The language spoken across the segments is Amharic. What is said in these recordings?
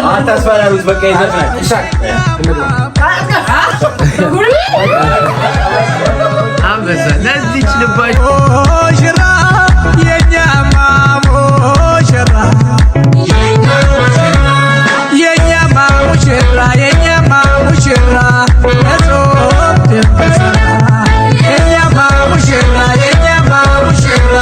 አታስፈራሩት በቃ ይዘፍናል። አንበሳ ለዚች ልባችሁ ሙሽራ የኛማ ሙሽራ የኛማ ሙሽራ የኛማ ሙሽራ የኛማ ሙሽራ የኛማ ሙሽራ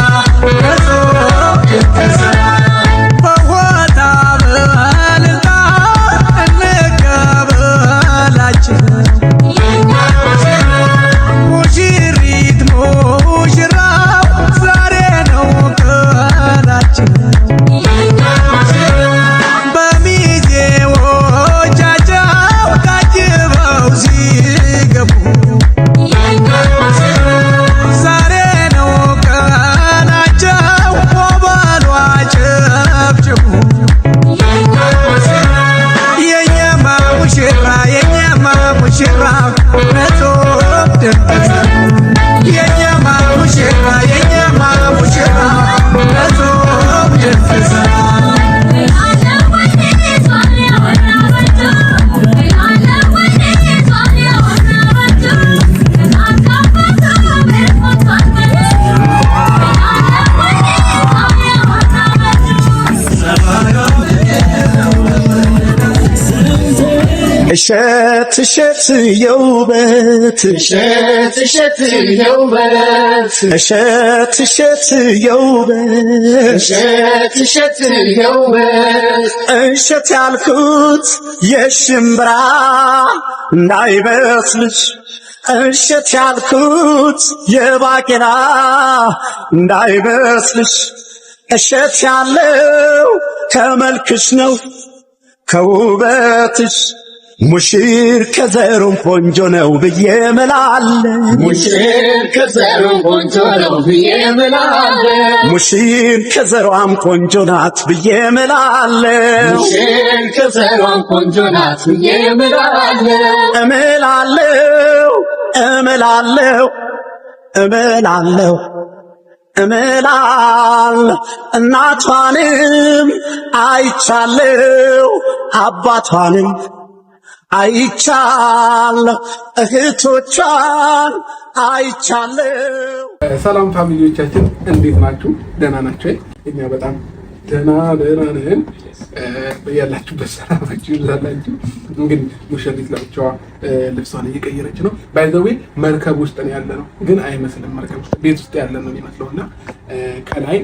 እሸት እሸት የውበት እሸት እሸት የውበት እሸት እሸት የውበት እሸት እሸት የውበት እሸት ያልኩት የሽምብራ እንዳይበስልሽ እሸት ያልኩት የባቄላ እንዳይበስልሽ እሸት ያለው ከመልክሽ ነው ከውበትሽ ሙሽር ከዘሩም ቆንጆ ነው ብዬ እምላለሁ ሙሽር ከዘሩም ቆንጆ ነው ብዬ እምላለሁ ሙሽር ከዘሯም ቆንጆ ናት ብዬ እምላለሁ ሙሽር ከዘሯም ቆንጆ ናት ብዬ እምላለሁ እምላለሁ እምላለሁ እምላለሁ እምላለሁ እናቷንም አይቻለሁ አባቷንም አይቻለሁ እህቶቿን አይቻለሁ። ሰላም ፋሚሊዎቻችን እንዴት ናችሁ? ደህና ናችሁ? እኛ በጣም ደህና ነን። ያላችሁበት ሰላማችሁ ይብዛላችሁ። እንግዲህ ሙሽሪት ለብቻዋ ልብሷን እየቀየረች ነው። ባይ ዘ ዌይ መርከብ ውስጥ ነው ያለነው፣ ግን አይመስልም። መርከብ ውስጥ ቤት ውስጥ ያለ ነው የሚመስለውና ከላይ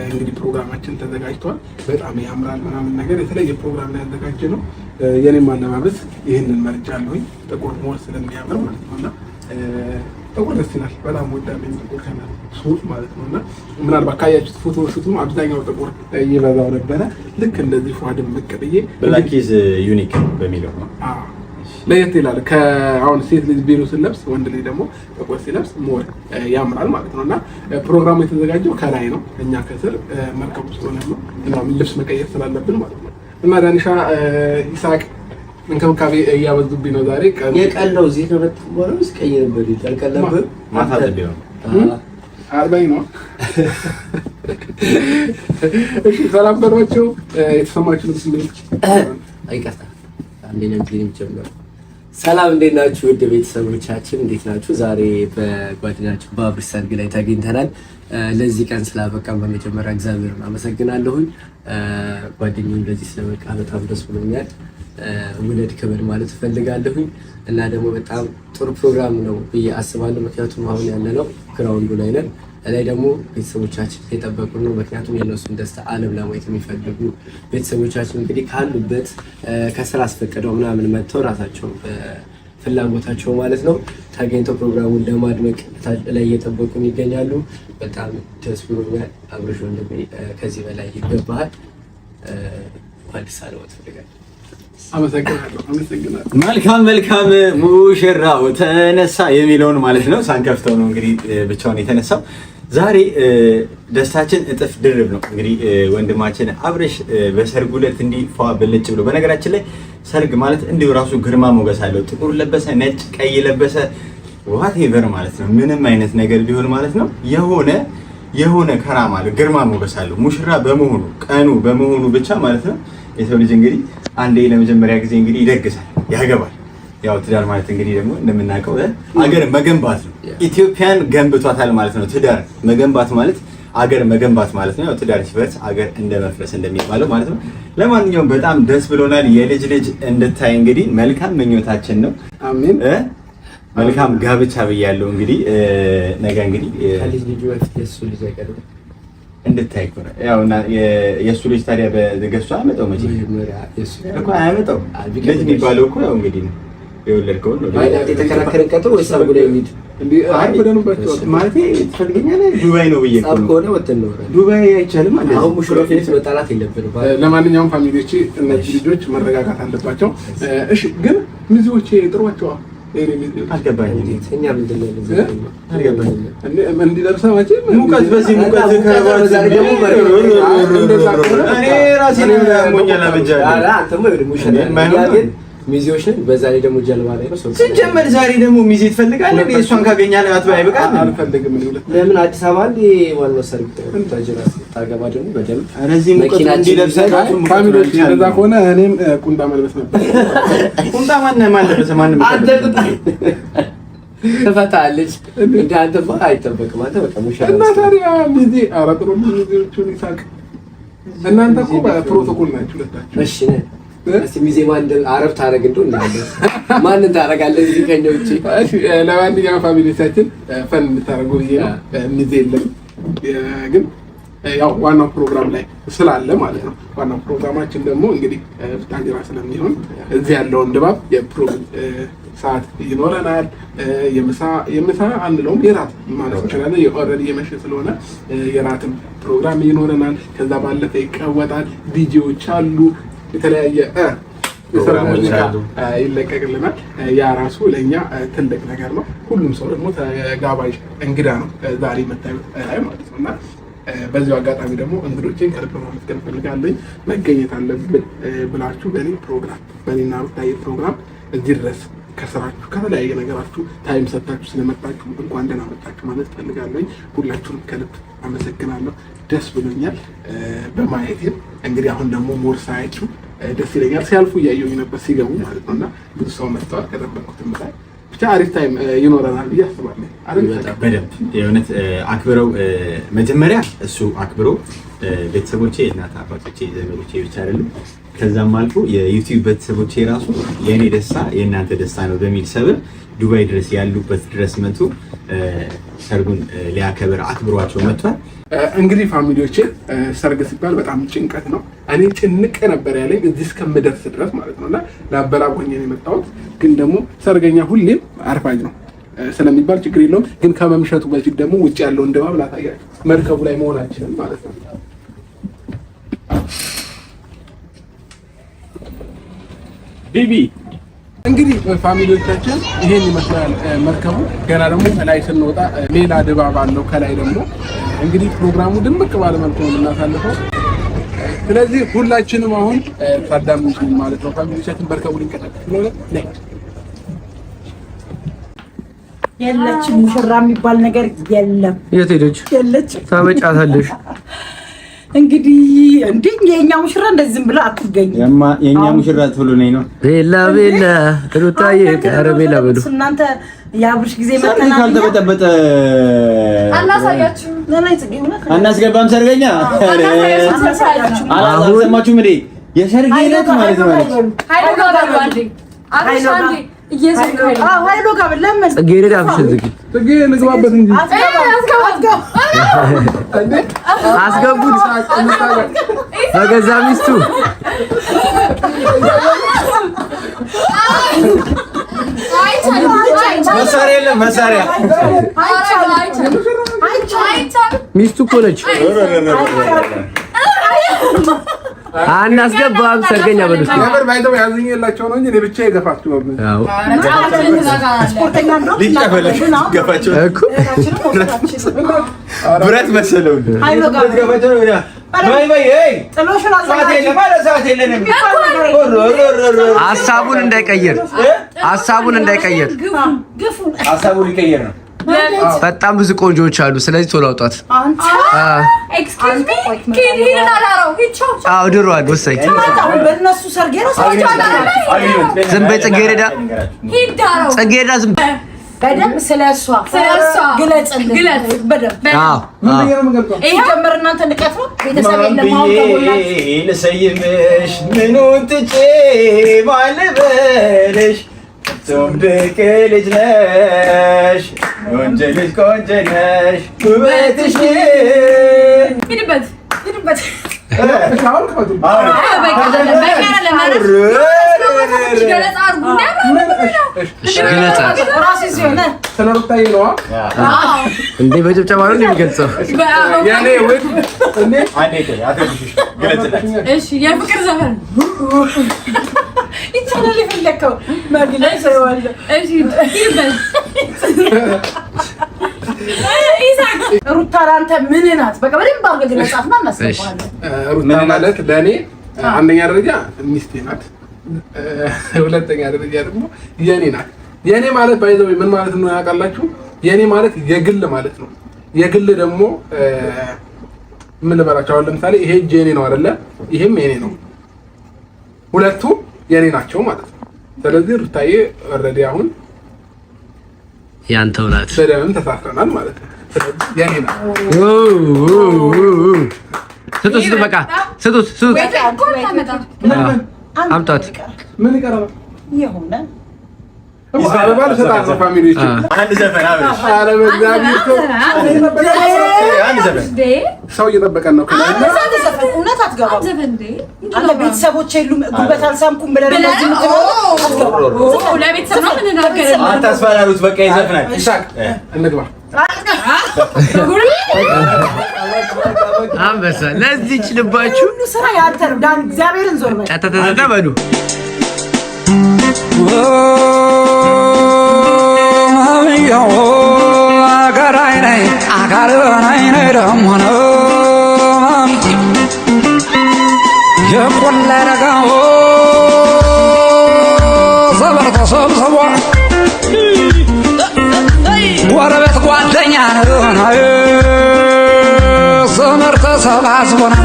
እንግዲህ ፕሮግራማችን ተዘጋጅቷል። በጣም ያምራል ምናምን ነገር የተለየ ፕሮግራም ላይ ያዘጋጀ ነው። የኔም አለባበስ ይህንን መርጫለሁኝ ጥቁር ሞር ስለሚያምር ማለት ነውና ጥቁር ደስ ይላል። በጣም ወዳለኝ ጥቁር ከለር ሱፍ ማለት ነውና ምናልባት ካያችሁት ፎቶ ሹቱም አብዛኛው ጥቁር ይበዛው ነበረ። ልክ እንደዚህ ፏድም ብቅ ብዬ ብላክ ኢዝ ዩኒክ በሚለው ነው ለየት ይላል። ከአሁን ሴት ልጅ ቢሉ ስለብስ ወንድ ልጅ ደግሞ ጥቁር ሲለብስ ሞር ያምራል ማለት ነውና ፕሮግራሙ የተዘጋጀው ከላይ ነው። እኛ ከስር መርከብ ውስጥ ሆነን ነው እና ልብስ መቀየር ስላለብን ማለት ነው። እና ዳኒሻ ይሳቅ እንክብካቤ እያበዙብኝ ነው ዛሬ። የቀለው እዚህ ከመጣሁ በኋላ እስቀየርበት ይቀልቀለበት ማታደቢው አርባይ ነው። እሺ ሰላም በሏቸው። የተሰማችሁ ስሜት አይቀርታ አንዴ ነው ጀምሮ ሰላም እንዴት ናችሁ? ውድ ቤተሰቦቻችን እንዴት ናችሁ? ዛሬ በጓደኛችን በአብርሽ ሰርግ ላይ ተገኝተናል። ለዚህ ቀን ስላበቃን በመጀመሪያ እግዚአብሔርን አመሰግናለሁኝ። ጓደኛዬ ለዚህ ስለበቃ በጣም ደስ ብሎኛል። ውለድ ክብር ማለት እፈልጋለሁኝ እና ደግሞ በጣም ጥሩ ፕሮግራም ነው ብዬ አስባለሁ። ምክንያቱም አሁን ያለነው ግራውንዱ ላይ ነን። ላይ ደግሞ ቤተሰቦቻችን የጠበቁ ነው። ምክንያቱም የነሱን ደስታ ዓለም ለማየት የሚፈልጉ ቤተሰቦቻችን እንግዲህ ካሉበት ከስራ አስፈቅደው ምናምን መጥተው ራሳቸው ፍላጎታቸው ማለት ነው ተገኝተው ፕሮግራሙን ለማድመቅ ላይ እየጠበቁን ይገኛሉ። በጣም ደስ ብሎኛል። አብርሽ ወንድሜ ከዚህ በላይ ይገባሃል። አዲስ አበባ ትፈልጋለህ? አመሰግናለሁ። መልካም ሙሽራው ተነሳ የሚለውን ማለት ነው ሳንከፍተው ነው እንግዲህ ብቻውን የተነሳው። ዛሬ ደስታችን እጥፍ ድርብ ነው። እንግዲህ ወንድማችን አብርሽ በሰርጉ ዕለት እንዲህ ፏ ብልጭ ብሎ፣ በነገራችን ላይ ሰርግ ማለት እንዲሁ ራሱ ግርማ ሞገስ አለው። ጥቁር ለበሰ፣ ነጭ፣ ቀይ ለበሰ ዋቴቨር ማለት ነው። ምንም አይነት ነገር ቢሆን ማለት ነው የሆነ የሆነ ከራማ አለ፣ ግርማ ሞገስ አለው። ሙሽራ በመሆኑ ቀኑ በመሆኑ ብቻ ማለት ነው። የሰው ልጅ እንግዲህ አንዴ ለመጀመሪያ ጊዜ እንግዲህ ይደግሳል፣ ያገባል። ያው ትዳር ማለት እንግዲህ ደግሞ እንደምናውቀው አገር መገንባት ነው። ኢትዮጵያን ገንብቷታል ማለት ነው። ትዳር መገንባት ማለት አገር መገንባት ማለት ነው። ያው ትዳር ሲፈርስ አገር እንደመፍረስ እንደሚባለው ማለት ነው። ለማንኛውም በጣም ደስ ብሎናል። የልጅ ልጅ እንድታይ እንግዲህ መልካም ምኞታችን ነው። አሜን። መልካም ጋብቻ ብያለሁ። እንግዲህ ነገ እንግዲህ ከልጅ ልጅ በፊት የእሱ ልጅ አይቀርም እንድታይ እኮ ነው። ያው እና የእሱ ልጅ ታዲያ በገሱ አያመጣው መቼ እኮ አያመጣው። ልጅ የሚባለው እኮ ያው እንግዲህ ነው የወለድከው ነው። የተከራከረን ቀጥሮ ወይስ አብጎ ላይ የሚሄድ ማለት ትፈልገኛለህ? ዱባይ ነው ብዬሽ እኮ ነው። ዱባይ አይቻልም ማለት አሁን ሙሽራ ፊት መጣላት የለብንም። ለማንኛውም ፋሚሊዎቼ እነዚህ ልጆች መረጋጋት አለባቸው። እሺ ግን ሚዜዎቼ ጥሯቸዋ አልገባኝም። እኛ ምንድን ነው እንዲደርሰው መቼ ሙቀት በዚህ ሙቀት ከረባት ደግሞ እኔ ራሴን ሞኛላ በጃለ አንተማ ሙሽራ ሚዜዎች ነን። በዛ ላይ ደግሞ ጀልባ ላይ ነው ሰው ሲጀመር ዛሬ ደግሞ ሚዜ ትፈልጋለህ? እሷን ካገኛለህ አትባይ በቃ አልፈልግም። ለምን አዲስ አበባ እንደ ዋናው ሰርግ ታጅራ ታገባ ደግሞ በደምብ ረዚህ ሙቀት እንዲለብሳይ ፋሚሊዎች እንደዛ ከሆነ እኔም ቁንጣ መልበስ ነበር። ቁንጣ ማን ለበሰ? ማንም አንተ ቁንጣ ተፈታለች እንደ አንተማ አይጠበቅም። አንተ በቃ ሙሽራ እና ታዲያ ሚዜ አራጥሮ ሚዜዎቹን ይሳቅ። እናንተ እኮ በፕሮቶኮል ናችሁ ሁለታችሁ። እሺ ነህ እስቲ ሚዜ ማን አረብ ታረግ እንደው እናንተ ማንን ታረጋለህ እዚህ ከኛ ውጪ? እሺ ለማንኛውም ፋሚሊዎቻችን ፈን እንድታረጉ ብዬ ነው። ሚዜ የለም ግን ያው ዋናው ፕሮግራም ላይ ስላለ ማለት ነው። ዋናው ፕሮግራማችን ደግሞ እንግዲህ ፍታጅራ ስለሚሆን እዚህ ያለውን ድባብ የፕሮግራም ሰዓት ይኖረናል። የምሳ አንለውም የራት ማለት እንችላለን። ኦልሬዲ የመሸ ስለሆነ የራትም ፕሮግራም ይኖረናል። ከዛ ባለፈ ይቀወጣል። ዲጄዎች አሉ፣ የተለያየ ይለቀቅልናል። ያ ራሱ ለእኛ ትልቅ ነገር ነው። ሁሉም ሰው ደግሞ ተጋባዥ እንግዳ ነው ዛሬ መታየት ላይ ማለት ነው። እና በዚሁ አጋጣሚ ደግሞ እንግዶቼን ከልብ ማመስገን እፈልጋለሁ። መገኘት አለብን ብላችሁ በእኔ ፕሮግራም በእኔና ሩታዬ ፕሮግራም እዚህ ድረስ ከስራችሁ ከተለያየ ነገራችሁ ታይም ሰጥታችሁ ስለመጣችሁ እንኳን ደህና መጣችሁ ማለት እፈልጋለሁ። ሁላችሁንም ከልብ አመሰግናለሁ። ደስ ብሎኛል በማየቴም። እንግዲህ አሁን ደግሞ ሞር ሳያችሁ ደስ ይለኛል። ሲያልፉ እያየሁኝ ነበር ሲገቡ ማለት ነው። እና ብዙ ሰው መጥተዋል ከጠበቅኩትም ላይ ብቻ አሪፍ ታይም ይኖረናል ብዬ አስባለሁ። በደንብ የእውነት አክብረው መጀመሪያ እሱ አክብረው ቤተሰቦቼ፣ እናት አባቶቼ፣ ዘመዶቼ ብቻ አይደለም ከዛም አልፎ የዩቲዩብ ቤተሰቦቼ ራሱ የእኔ ደስታ የእናንተ ደስታ ነው በሚል ሰበብ ዱባይ ድረስ ያሉበት ድረስ መጥቶ ሰርጉን ሊያከብር አክብሯቸው መጥቷል። እንግዲህ ፋሚሊዎቼ ሰርግ ሲባል በጣም ጭንቀት ነው። እኔ ጭንቅ ነበር ያለኝ እዚህ እስከምደርስ ድረስ ማለት ነው። እና ላበላጎኝ ነው የመጣሁት። ግን ደግሞ ሰርገኛ ሁሌም አርፋጅ ነው ስለሚባል ችግር የለውም። ግን ከመምሸቱ በፊት ደግሞ ውጭ ያለውን ድባብ ላሳያችሁ። መርከቡ ላይ መሆናችንን ማለት ነው። ቢቢ እንግዲህ ፋሚሊዎቻችን ይሄን ይመስላል መርከቡ። ገና ደግሞ ከላይ ስንወጣ ሌላ ድባብ አለው። ከላይ ደግሞ እንግዲህ ፕሮግራሙ ድምቅ ባለ መልኩ ነው የምናሳልፈው። ስለዚህ ሁላችንም አሁን ታዳሚዎች ማለት ነው። ፋሚሊዎቻችን መርከቡ ሊንቀሳቀስ ስለሆነ የለችም። ሙሽራ የሚባል ነገር የለም። የት ሄደች? የለችም። ታመጫታለሽ እንግዲህ እንዴ የኛ ሙሽራ እንደዚህ ዝም ብላ አትገኝ። የኛ ሙሽራ ቶሎ ነኝ ነው ቤላ ቤላ ሩታዬ ቀረ ቤላ በሉ እናንተ የአብርሽ ጊዜ መተና ካልተበጠበጠ አናሳያችሁ አናስገባም። ሰርገኛ አላሰማችሁም እንዴ? የሰርግ ዕለት ማለት ነው። ኃይሎ ጋር ለምን ጽጌረዳ አፍሽን ዝጊ። ጽጌ እንግባበት እንጂ አስገቡት በገዛ ሚስቱ መሳሪያ የለም። መሳሪያ ሚስቱ እኮ ነች። አናስገባም። ሰርገኛ በሉት ነበር ባይተው ያዝኝላቸው ነው እንጂ እኔ ብቻ የገፋችሁ ነው። አዎ ስፖርተኛ እንደው ገፋቸው እኮ ብረት መሰለው። ኃይሎ ጋር ገፋቸው ነው። ባይ ባይ አይ ጥሎሽን ሰዓት የለም ማለት ሰዓት የለንም። ሐሳቡን እንዳይቀየር ግፉ ሐሳቡን ሊቀየር ነው። በጣም ብዙ ቆንጆዎች አሉ። ስለዚህ ቶሎ አውጧት። አንተ ኤክስኪውዝ ሚ ኪሪን አላራው ሂቻው አዎ ድሯል። ወሰይ በእነሱ ሰርግ የራሳቸው ዝም በይ ጽጌረዳ፣ ሂዳራው ጽጌረዳ ዝም በደንብ ስለሷ ግለጽልን። በደንብ አዎ ይሄ ጀመር። እናንተ ንቀት ነው ቤተሰብ የለማው ተቦላችሁ ልሰይምሽ ምኑን ትቼ ማልበልሽ ቶም ድንቅ ልጅ ነሽ ቆንጆ ልጅ ቆንጆ ነሽ ውበትሽ ሂድበት እንዴ በጭብጨባ ነው የሚገልጸው። የፍቅር ዘፈን ይቻላል። የፈለከው ማግኘት ሰዋለ ሩታ አንተ ምን ናት? በቃ በደንብ አድርገህ ግለጻትና እናስገባለን። ሩታ ማለት ለእኔ አንደኛ ደረጃ ሚስቴ ናት። ሁለተኛ ደረጃ ደግሞ የኔ ናት። የኔ ማለት ባይዘው ምን ማለት ነው ያውቃላችሁ? የኔ ማለት የግል ማለት ነው። የግል ደግሞ ምን ልበላችሁ? አሁን ለምሳሌ ይሄ የኔ ነው አይደለ? ይሄም የኔ ነው። ሁለቱ የኔ ናቸው ማለት ነው። ስለዚህ ሩታዬ ኦልሬዲ አሁን ያንተው ናት። በደምብ ተሳስረናል ማለት ነው። ስለዚህ የኔ ናት። ስጡት በቃ ስጡት። አምጣት። ምን ይቀራል? የሆነ ይባባል ሰጣን ፋሚሊዎች አንድ ዘፈን አብረሽ አንድ ዘፈን ሰው እየጠበቀን ነው። እውነት አትገባም። አንተ ቤተሰቦች የሉም ጉልበት አልሳምኩም ብለህ ለቤተሰብ ነው የምንናገረው። አታስፈራሩት። በቃ ይዘፍናል። ይሳቅ እንግባ። አንበሳ ለዚህ ልባችሁ ሁሉ ስራ ያንተ ነው። ዳን እግዚአብሔርን ዞር በል ተተተተ በሉ ጎረቤት ጓደኛ ነው ዘመድ ተሰባስቦና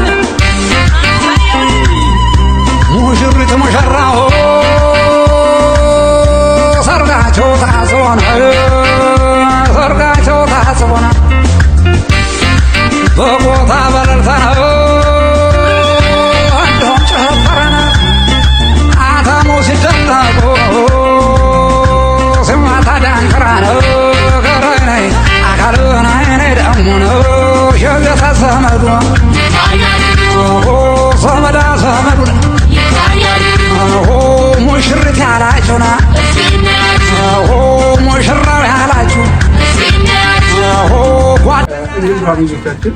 ሙሽሪት ሙሽራው ሰርጋቸው ታስቦና በቦታ በለልታ ነው እንደውም ጨፈረና አታሞ ሲደነቁ ስማታ ዳንክራ ነው ገረነይ አካልን አይኔ ደሞ ነው ሸገታ ዘመዱ ዘመዳ ዘመዱ ሙሽሪት ያላቸውና ሙሽራው ያላችሁ ፋሚሊዎቻችን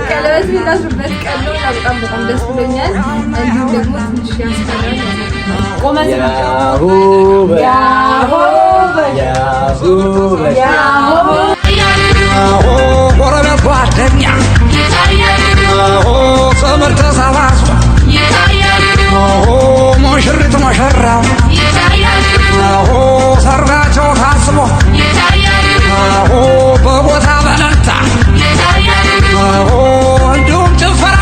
ቀለበት የምናስርበት ቀን ነው። በጣም ደስ ብሎኛል። እንዲሁም ደግሞ ትንሽ ያስፈራል። ጎረቤት ጓደኛ ዘመድ ተሰባስቦ ሙሽሪት ሙሽራው ሰርጋቸው ታስቦ በቦታ በለልታ እንዲሁም ጭፈራ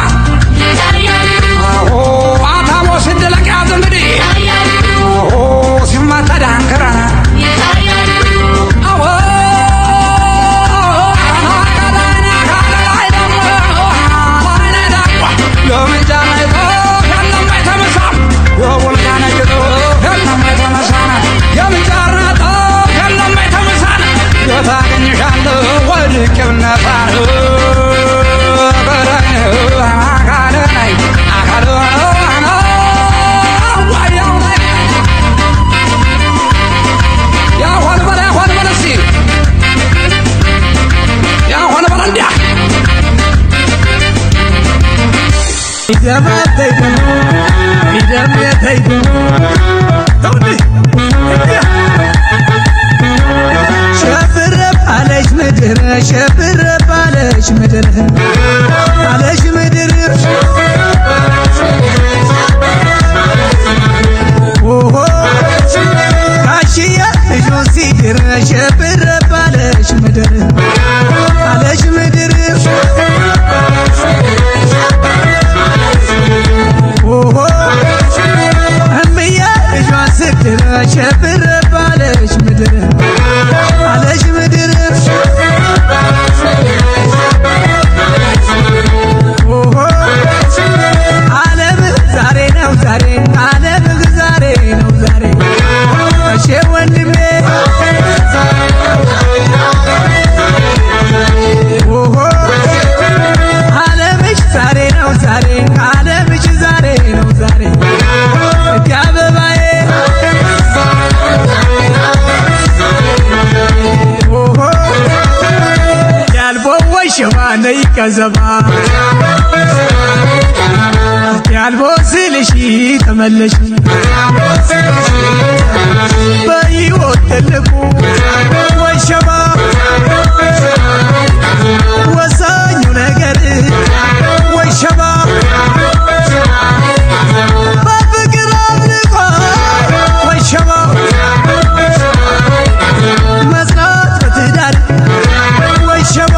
አታሞ ሲደለቅ ያዝ እንግዲህ ሲመታ ዳንክራ Don't ምድር ሸብር ባለች ምድር ባለች ምድር ኦሆ ጋሽዬ ልጁን ሲድር ሸብር ባለች ምድር ባለች ምድር ኦሆ እምዬ ልጇን ስትድር ሸብር ባለች ምድር ባለች ምድር ኦሆ ዓለም ዛሬ ነው ዛሬ ዓለም ዛሬ ነው ዛሬ እሺ ወንድሜ ኦሆ ዓለምሽ ዛሬ ነው ዛሬ ዓለምሽ ዛሬ ነው ዛሬ እቴ አበባዬ ኦሆ ያልቦ ወሸባ ነይ ከዘባ ያልቦ ስልሽ ተመለሽ በሕይወት ትልቁ ወሸባ ወሳኙ ነገር ወሸባ በፍቅር አምልኮ ወሸባ መጽናት በትዳር ወሸባ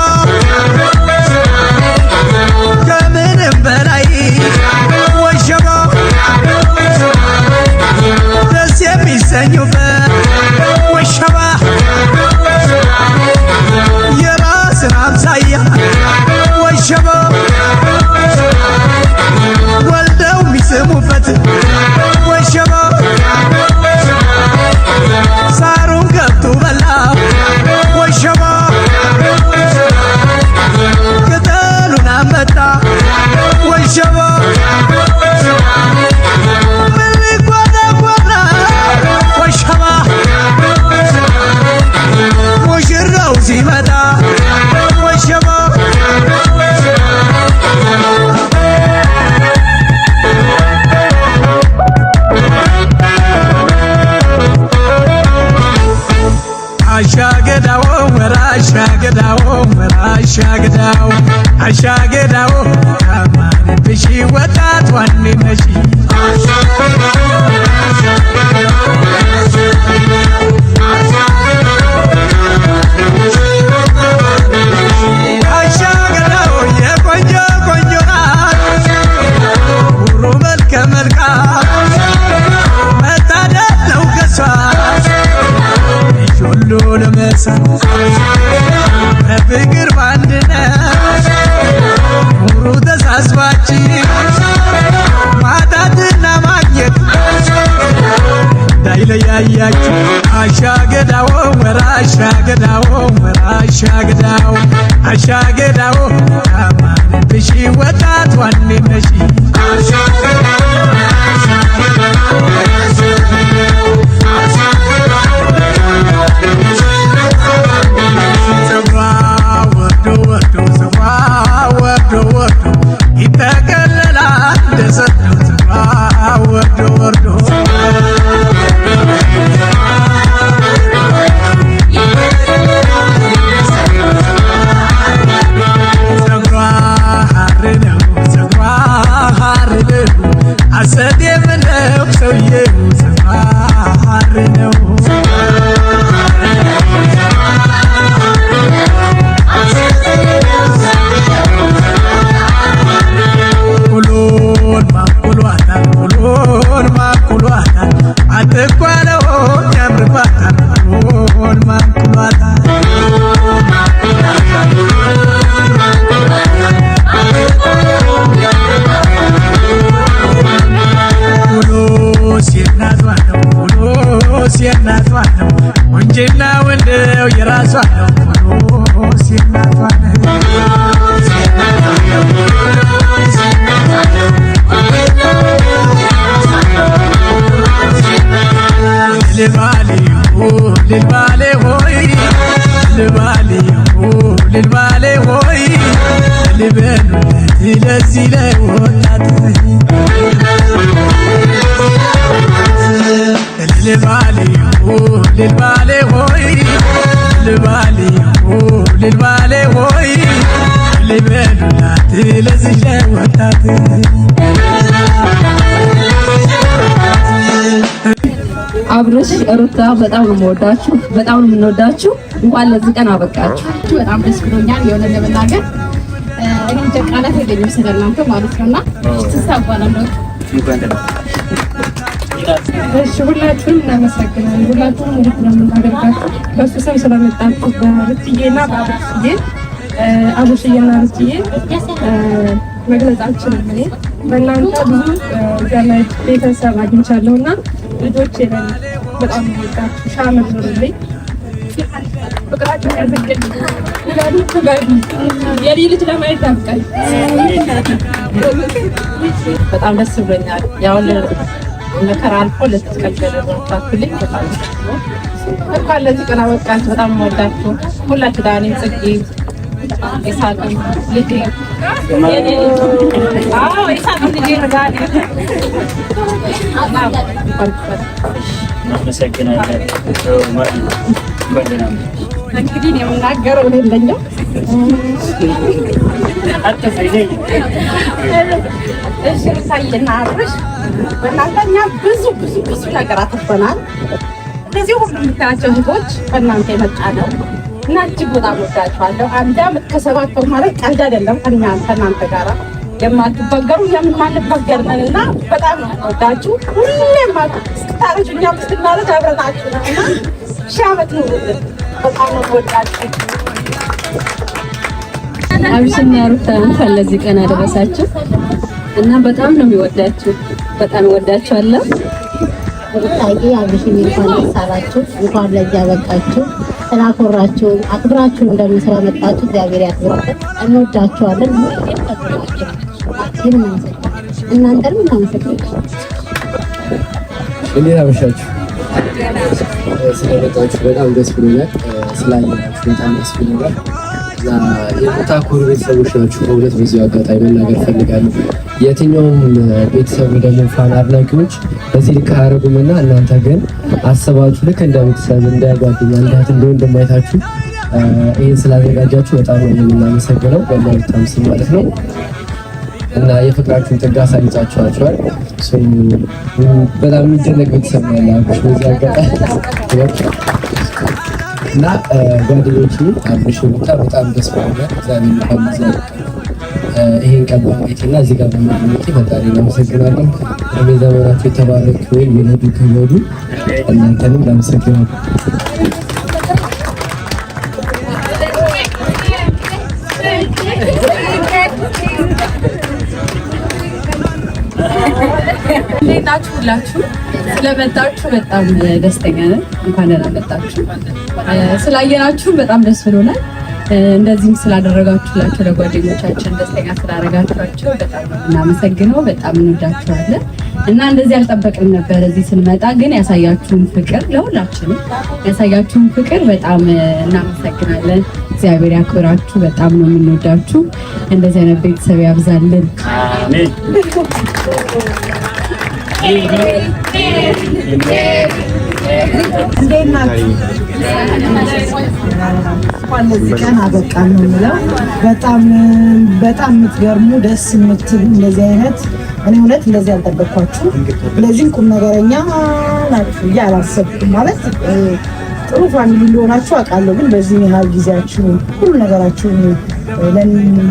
ከምንም በላይ ወሸባ ደስ የሚሰኙበት ወሸባ የራስን አምሳያ ወሸባ ወልደው የሚስሙበት ወሸባ ሳሩን ገብቶ በላ ወሸባ ቅጠሉን አመጣ ወሸባ ምን ሊጓዳጓዳ ወሸባ ሙሽራው ሲመጣ ወሸባ አሻገዳው ወራሻገዳው ወራሻገዳው አሻገዳው አማንብሽ ወጣት ዋንነሽ አሻገዳው የቆንጆ ቆንጆ ናት ሁሩ መልከ መልካም መታደል ነው ከሷ ሁሉ ለመሳም በፍቅር ባንድነት ኑሩ ተሳስባችን ማጣትና ማግኘት እንዳይለያያችሁ አሻገዳው ወራሻገዳው ወራሻገዳው አሻገዳው አማንብሽ ወጣት ዋንነሽ ይጠቀለላል እንደሰጠው ፀጉሯ ወርዶ ወርዶ ፀጉሯ ሐር ነው ፀጉሯ ሐር ነው አሰት የምለው ሰውዬው ፀጉሯ ሐር ነው አትኳለው ያምርባታል ሁሉን ማንኩሏታል ሁሉ ሲናቷ ነው ሁሉ ሲናቷ ነው ወንጀልና ወንደው የራሷ ነው ሁሉ ሲናቷ ነው ልልባሌ ሆይ ልልባሌ ሆይ ልበሉለት ለዚህ ለወጣት ልልባሌ ሆይ ልልባሌ ልባሌ ወይ ልበሉላት ለዚህ ለወጣት አብርሽ ሩታ በጣም ነው የምወዳችሁ፣ በጣም ነው የምንወዳችሁ። እንኳን ለዚህ ቀን አበቃችሁ። በጣም ደስ ብሎኛል። የሆነ ለመናገር እኔ እንጃ ቃላት የለኝም ስለናንተ ማለት ነውና ተሳባላለሁ። እሺ ሁላችሁም እናመሰግናለን። ሁላችሁም እንዴት ነው የምናደርጋችሁ በሱ ስም ስለመጣችሁ በርትዬና በአብርሽዬ አብርሽዬና ርትዬ መግለጽ አልችልም። እኔ በእናንተ ብዙ ዘመድ ቤተሰብ አግኝቻለሁና ልጆቼ በጣም ወዳችሁ ሻመት ነው ፍቅራችሁን ያድርግልኝ። የኔ ልጅ ለማየት ያብቃኝ። በጣም ደስ ብሎኛል። ያው መከራ አልፎ ለተቀበለ ወጣቱልኝ በጣም ነው። እንኳን ለዚህ ቀን አበቃችሁ። በጣም ወዳችሁ ሁላችሁ ዳኒ ጽጌ የሳቅም ልጅ የሳቅም ልጅ ዳኒ እንግዲህ የምናገረው የለኝም። እሺ ሩታዬና አብርሽ በእናንተ እኛ ብዙ ነገር አትርፈናል። እነዚህ ሁሉ የምታያቸው እህቶች በእናንተ የመጣ ነው እና እጅግ በጣም ወዳችኋለሁ። አንድ ዓመት ከ7 ወር ማለት ቀልድ አይደለም። ከእናንተ ጋራ የማትበገሩ የማንበገር ነን እና በጣም ወዳችሁ ሁሌም እስክታረጁ እኛም እስክናረጅ አብረናችሁ ነው እና ሺህ ዓመት ኑሩልን። በጣም ነው ወዳችሁ። አብርሽና ሩታ እንኳን ለዚህ ቀን አደረሳችሁ እና በጣም ነው የሚወዳችሁ። በጣም ወዳችኋለሁ። ሩታዬ አብርሽን እንኳን ደስ አላችሁ፣ እንኳን ለዚህ ያበቃችሁ። ስላኮራችሁ አክብራችሁ እንደምስራ መጣችሁ እግዚአብሔር ያክብራችሁ። እንወዳችኋለን። እናንተንም እናመሰግናለን። እንዴት አመሻችሁ? ስለመጣችሁ በጣም ደስ ብሎኛል። ስላየናችሁ በጣም ደስ ብሎኛል። የሩታ ኮር ቤተሰቦች ናችሁ። በእውነት በዚህ አጋጣሚ መናገር ፈልጋለሁ። የትኛውም ቤተሰቡ ደግሞ ፋን አድናቂዎች በዚህ ልክ አያረጉምና እናንተ ግን አስባችሁ ልክ እንደ ቤተሰብ እንደ ጓደኛ እንደ እህት እንደ ወንድም አይታችሁ ይህን ስላዘጋጃችሁ በጣም ነው የምናመሰግነው። በማለትም ስም ማለት ነው እና የፍቅራችሁን ጥግ አሳይታችኋል። በጣም የሚደነቅ ቤተሰብ ነው ያላችሁ በዚህ አጋጣሚ እና ጓደኞቼ አብርሽ ሩታ በጣም ደስ ብሎኛል። ዛሬ እንኳን ይሄን ቀን በማየቴና እዚህ ጋር በመገኘቴ በጣም እናመሰግናለሁ። እድሜ ዘመናችሁ የተባረከ ይሁን፣ ይወለዱ ከወዱ እናንተንም እናመሰግናለሁ። እንዴት ናችሁ? ሁላችሁ ስለመጣችሁ በጣም ደስተኛ ነን። እንኳን ደህና መጣችሁ። ስላየናችሁ በጣም ደስ ብሎናል። እንደዚህም ስላደረጋችሁላችሁ ለጓደኞቻችን ደስተኛ ስላደረጋችኋቸው በጣም እናመሰግነው። በጣም እንወዳችኋለን እና እንደዚህ አልጠበቅንም ነበር። እዚህ ስንመጣ ግን ያሳያችሁን ፍቅር ለሁላችንም ያሳያችሁን ፍቅር በጣም እናመሰግናለን። እግዚአብሔር ያክብራችሁ። በጣም ነው የምንወዳችሁ። እንደዚህ አይነት ቤተሰብ ያብዛልን። አሜን። እንዴት ናችሁ? እንኳን ለዚህ ቀን አበቃን ነው የምለው። በጣም የምትገርሙ ደስ የምትሉ እንደዚህ አይነት እኔ እውነት እንደዚህ አልጠበቅኳችሁ። ለዚህ ቁም ነገረኛ ናችሁ ብዬ አላሰብኩም። ማለት ጥሩ ፋሚሊ እንደሆናችሁ አውቃለሁ፣ ግን በዚህ ያህል ጊዜያችሁ ሁሉ ነገራችሁ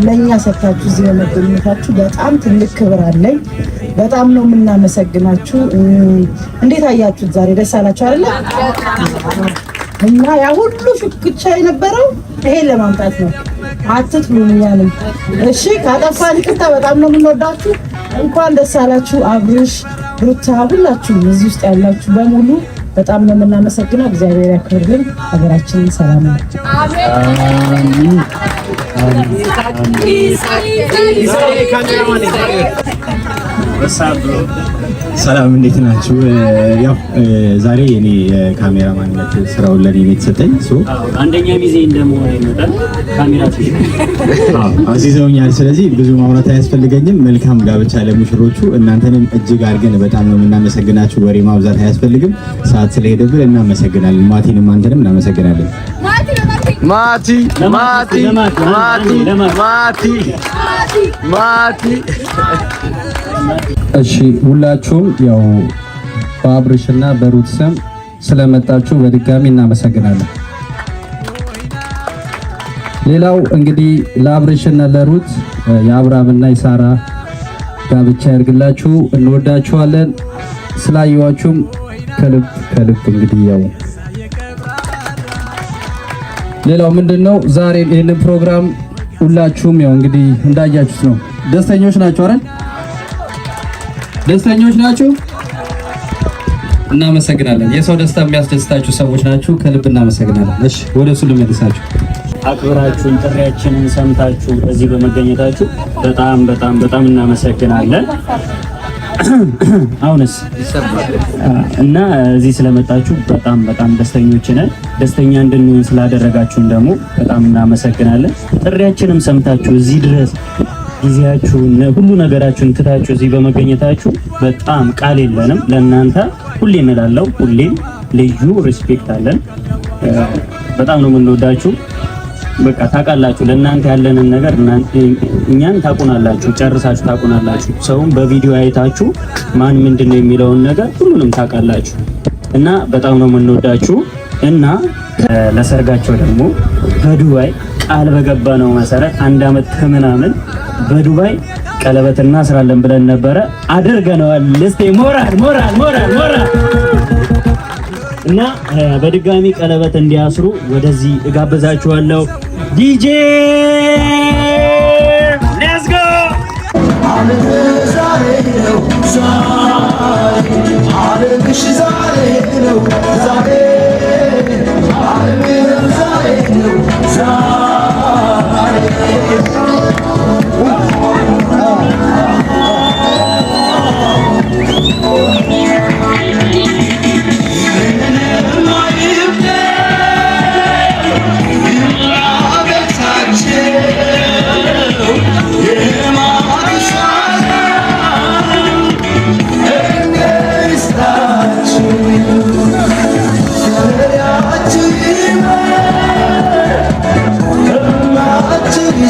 ለእኛ ሰጥታችሁ እዚህ በመገኘታችሁ በጣም ትልቅ ክብር አለኝ። በጣም ነው የምናመሰግናችሁ። እንዴት አያችሁት? ዛሬ ደስ አላችሁ አይደለ? እና ያ ሁሉ ሽኩቻ የነበረው ይሄን ለማምጣት ነው። አትጥሉም እኛንም። እሺ ካጠፋን ይቅርታ። በጣም ነው የምንወዳችሁ። እንኳን ደስ አላችሁ። አብርሽ፣ ሩታ፣ ሁላችሁም እዚህ ውስጥ ያላችሁ በሙሉ በጣም ነው የምናመሰግነው። እግዚአብሔር ያክብርልን። ሀገራችንን ሰላም ነው። አሜን። ሰላም እንዴት ናችሁ? ያው ዛሬ እኔ የካሜራማንነት ስራውን ለኔ ነው የተሰጠኝ። አንደኛ ሚዜ እንደመሆነ ይመጣል ካሜራ አዚዘውኛል። ስለዚህ ብዙ ማውራት አያስፈልገኝም። መልካም ጋብቻ ለሙሽሮቹ። እናንተንም እጅግ አድርገን በጣም ነው የምናመሰግናችሁ። ወሬ ማብዛት አያስፈልግም። ሰዓት ስለሄደብን እናመሰግናለን። ማቲንም አንተንም እናመሰግናለን። ማቲ ማቲ ማቲ ማቲ። እሺ ሁላችሁም ያው በአብርሽና በሩት ስም ስለመጣችሁ በድጋሚ እናመሰግናለን። ሌላው እንግዲህ ለአብርሽና ለሩት የአብርሃምና የሳራ ጋብቻ ያድርግላችሁ። እንወዳችኋለን። ስላየዋችሁም ከልብ እንግዲህ ያው ሌላው ምንድነው ዛሬ ይሄንን ፕሮግራም ሁላችሁም ያው እንግዲህ እንዳያችሁት ነው። ደስተኞች ናችሁ አይደል? ደስተኞች ናችሁ? እናመሰግናለን። የሰው ደስታ የሚያስደስታችሁ ሰዎች ናችሁ። ከልብ እናመሰግናለን። እሺ ወደሱ ልመልሳችሁ። አክብራችሁን ጥሪያችንን ሰምታችሁ እዚህ በመገኘታችሁ በጣም እናመሰግናለን። አሁንስ እና እዚህ ስለመጣችሁ በጣም ደስተኞች ነን። ደስተኛ እንድንሆን ስላደረጋችሁን ደግሞ በጣም እናመሰግናለን። ጥሪያችንም ሰምታችሁ እዚህ ድረስ ጊዜያችሁን ሁሉ ነገራችሁን ትታችሁ እዚህ በመገኘታችሁ በጣም ቃል የለንም። ለእናንተ ሁሌም እላለሁ፣ ሁሌም ልዩ ሪስፔክት አለን። በጣም ነው የምንወዳችሁ። በቃ ታውቃላችሁ፣ ለእናንተ ያለንን ነገር እኛን ታውቁናላችሁ፣ ጨርሳችሁ ታውቁናላችሁ። ሰውን በቪዲዮ አይታችሁ ማን ምንድነው የሚለውን ነገር ሁሉንም ታውቃላችሁ እና በጣም ነው የምንወዳችሁ። እና ለሰርጋቸው ደግሞ በዱባይ ቃል በገባ ነው መሰረት 1 ዓመት ከምናምን በዱባይ ቀለበት እናስራለን ብለን ነበረ፣ አድርገነዋል። እስቲ ሞራል እና በድጋሚ ቀለበት እንዲያስሩ ወደዚህ እጋብዛችኋለሁ። ዲጄ ሌትስ ጎ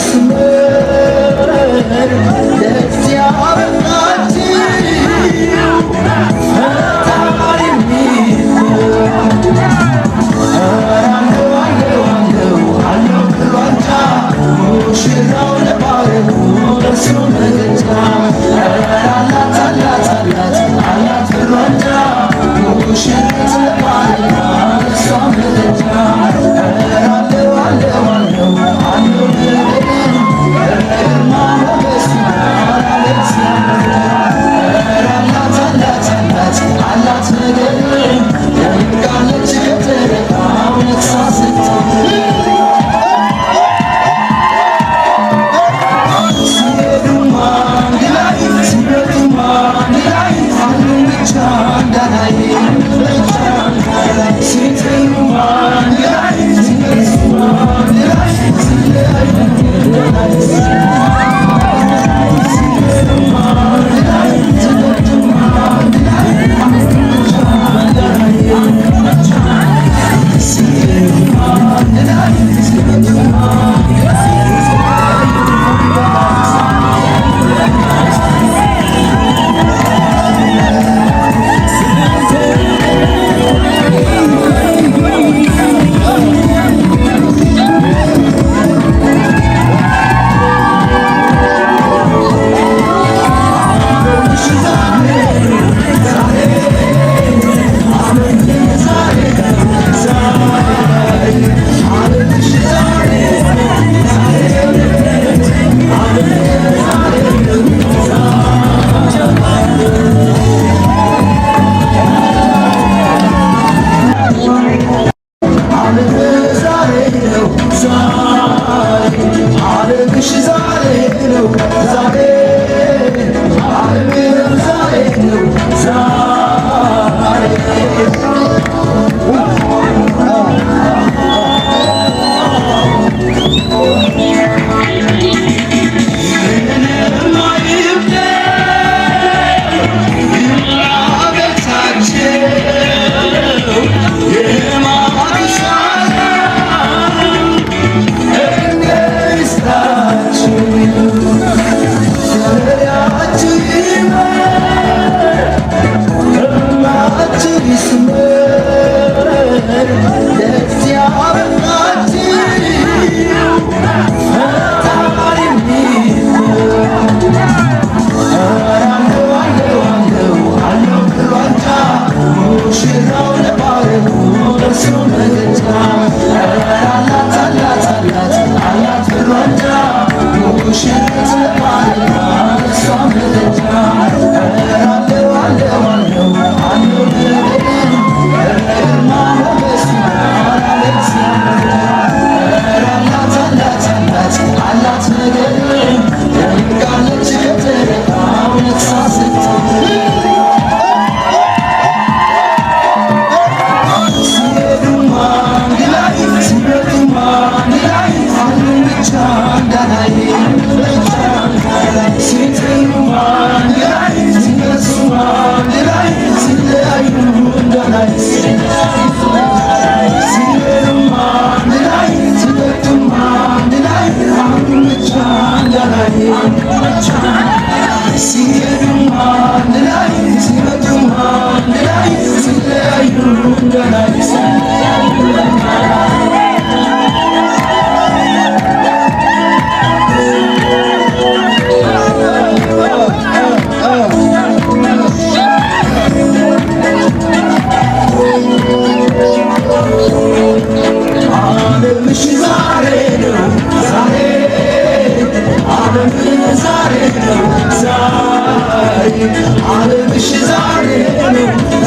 Smile.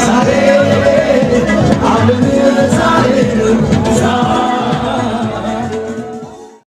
Zare,